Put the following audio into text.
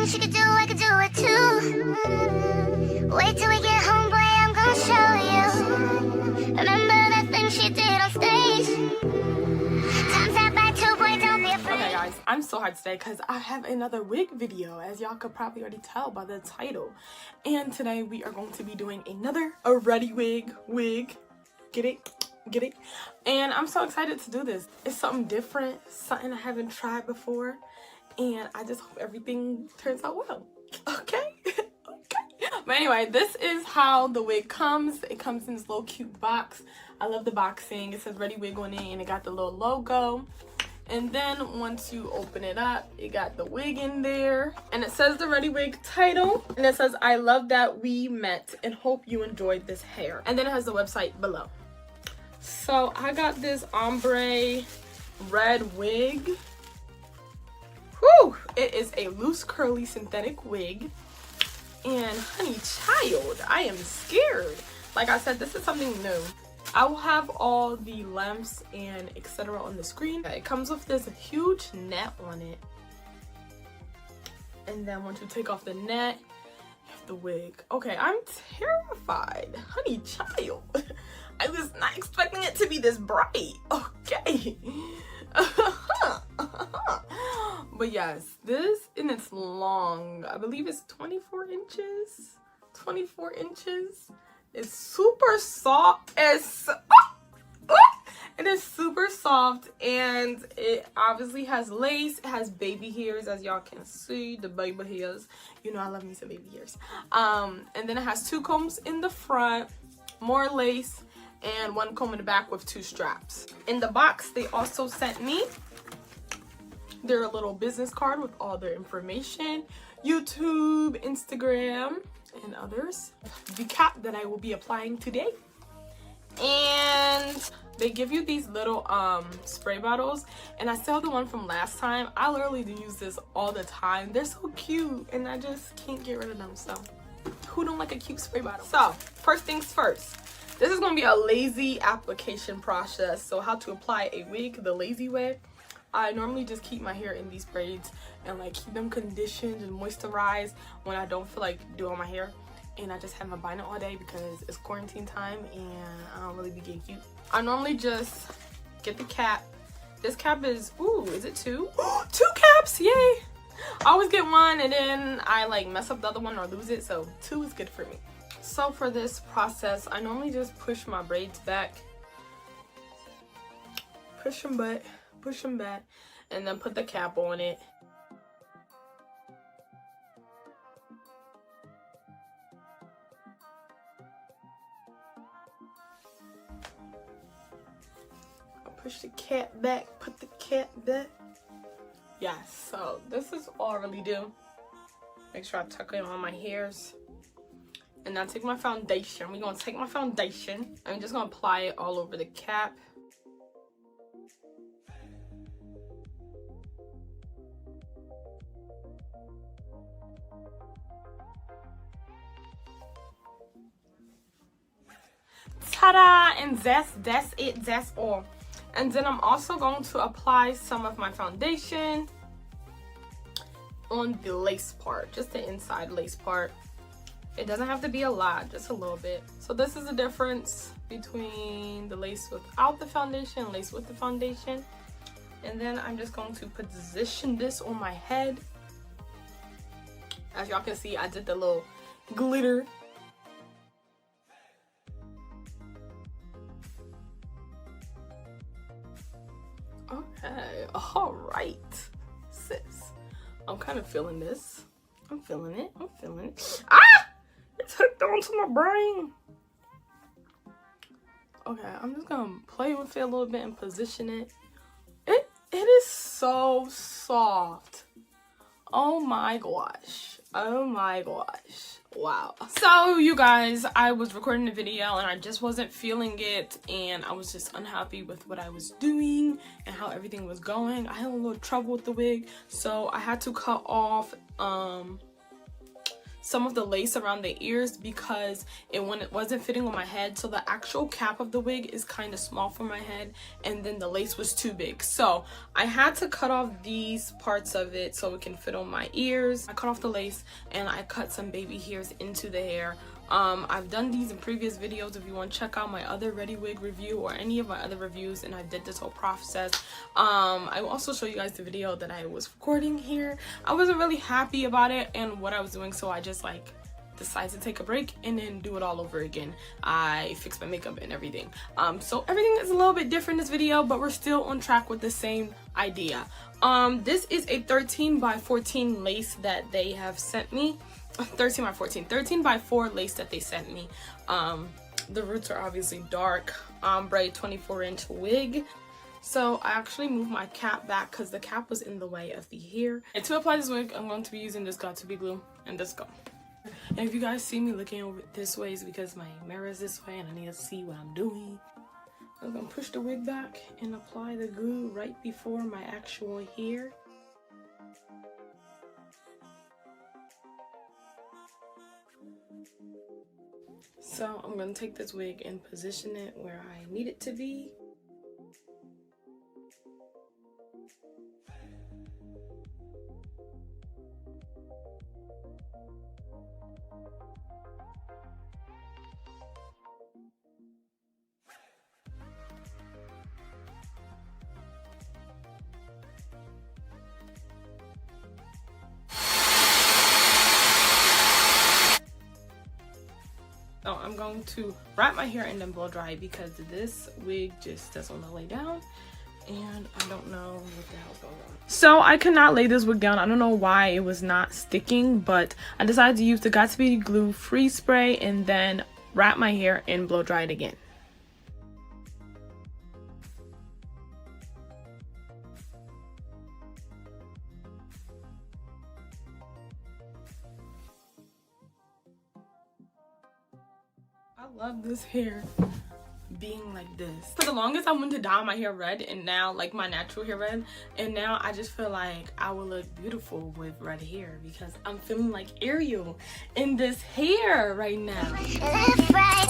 thing she could do, I could do it too. Wait till we get home, boy, I'm gonna show you. Remember that thing she did on stage? Times that by 2, boy, don't be afraid. Okay guys, I'm so hyped today because I have another wig video, as y'all could probably already tell by the title. And today we are going to be doing another ReadyWig wig. Get it? Get it? And I'm so excited to do this. It's something different, something I haven't tried before, and I just hope everything turns out well. Okay? Okay. But anyway, this is how the wig comes. It comes in this little cute box. I love the boxing. It says ReadyWig on it, and it got the little logo. And then once you open it up, it got the wig in there, and it says the ReadyWig title, and it says, "I love that we met and hope you enjoyed this hair." And then it has the website below. So I got this ombre red wig. Whew! It is a loose curly synthetic wig. And honey child, I am scared. Like I said, this is something new. I will have all the lamps and etc. on the screen. It comes with this huge net on it. And then once you take off the net, you have the wig. Okay, I'm terrified. Honey child. I was not expecting it to be this bright. Okay. But yes, this, and it's long. I believe it's 24 inches. 24 inches. It's super soft. It is super soft, and it obviously has lace. It has baby hairs, as y'all can see, the baby hairs. You know I love me some baby hairs. And then it has 2 combs in the front, more lace, and 1 comb in the back with 2 straps. In the box, they also sent me their little business card with all their information, YouTube, Instagram, and others. The cap that I will be applying today. And they give you these little spray bottles, and I still have the one from last time. I literally use this all the time. They're so cute, and I just can't get rid of them. So who don't like a cute spray bottle? So first things first, this is going to be a lazy application process. So how to apply a wig the lazy way. I normally just keep my hair in these braids and like keep them conditioned and moisturized when I don't feel like doing my hair. And I just have my binder all day because it's quarantine time and I don't really be getting cute. I normally just get the cap. This cap is, ooh, is it 2? 2 caps, yay! I always get one and then I like mess up the other one or lose it, so 2 is good for me. So for this process, I normally just push my braids back. Push them back, and then put the cap on it. Push the cap back, put the cap back. Yeah, so this is all I really do. Make sure I tuck in all my hairs. And now take my foundation. We're gonna take my foundation. I'm just gonna apply it all over the cap. Ta-da! And that's it, that's all. And then I'm also going to apply some of my foundation on the lace part, just the inside lace part. It doesn't have to be a lot, just a little bit. So this is the difference between the lace without the foundation and lace with the foundation. And then I'm just going to position this on my head. As y'all can see, I did the little glitter. Okay, all right, sis. I'm kind of feeling this. I'm feeling it. I'm feeling it. Ah! It's hooked onto my brain. Okay, I'm just gonna play with it a little bit and position it. It is so soft. Oh my gosh. Oh my gosh. Wow. So you guys, I was recording the video and I just wasn't feeling it, and I was just unhappy with what I was doing and how everything was going. I had a little trouble with the wig, so I had to cut off some of the lace around the ears because it wasn't fitting on my head. So the actual cap of the wig is kind of small for my head, and then the lace was too big. So I had to cut off these parts of it so it can fit on my ears. I cut off the lace and I cut some baby hairs into the hair. I've done these in previous videos if you want to check out my other ReadyWig review or any of my other reviews, and I did this whole process. I will also show you guys the video that I was recording here. I wasn't really happy about it and what I was doing, so I just like decided to take a break and then do it all over again. I fixed my makeup and everything. So everything is a little bit different in this video, but we're still on track with the same idea. This is a 13 by 14 lace that they have sent me. 13 by 4 lace that they sent me. The roots are obviously dark ombre 24-inch wig. So I actually moved my cap back because the cap was in the way of the hair. And to apply this wig, I'm going to be using this Got2b glue and this gum. And if you guys see me looking over this way, it's because my mirror is this way and I need to see what I'm doing. I'm going to push the wig back and apply the glue right before my actual hair. So I'm going to take this wig and position it where I need it to be. So I'm going to wrap my hair and then blow dry because this wig just doesn't want to lay down and I don't know what the hell's going on. So I could not lay this wig down. I don't know why it was not sticking, but I decided to use the Got2b glue freeze spray and then wrap my hair and blow dry it again. I love this hair being like this. For the longest I wanted to dye my hair red, and now like my natural hair red, and now I just feel like I will look beautiful with red hair because I'm feeling like Ariel in this hair right now. Left, right,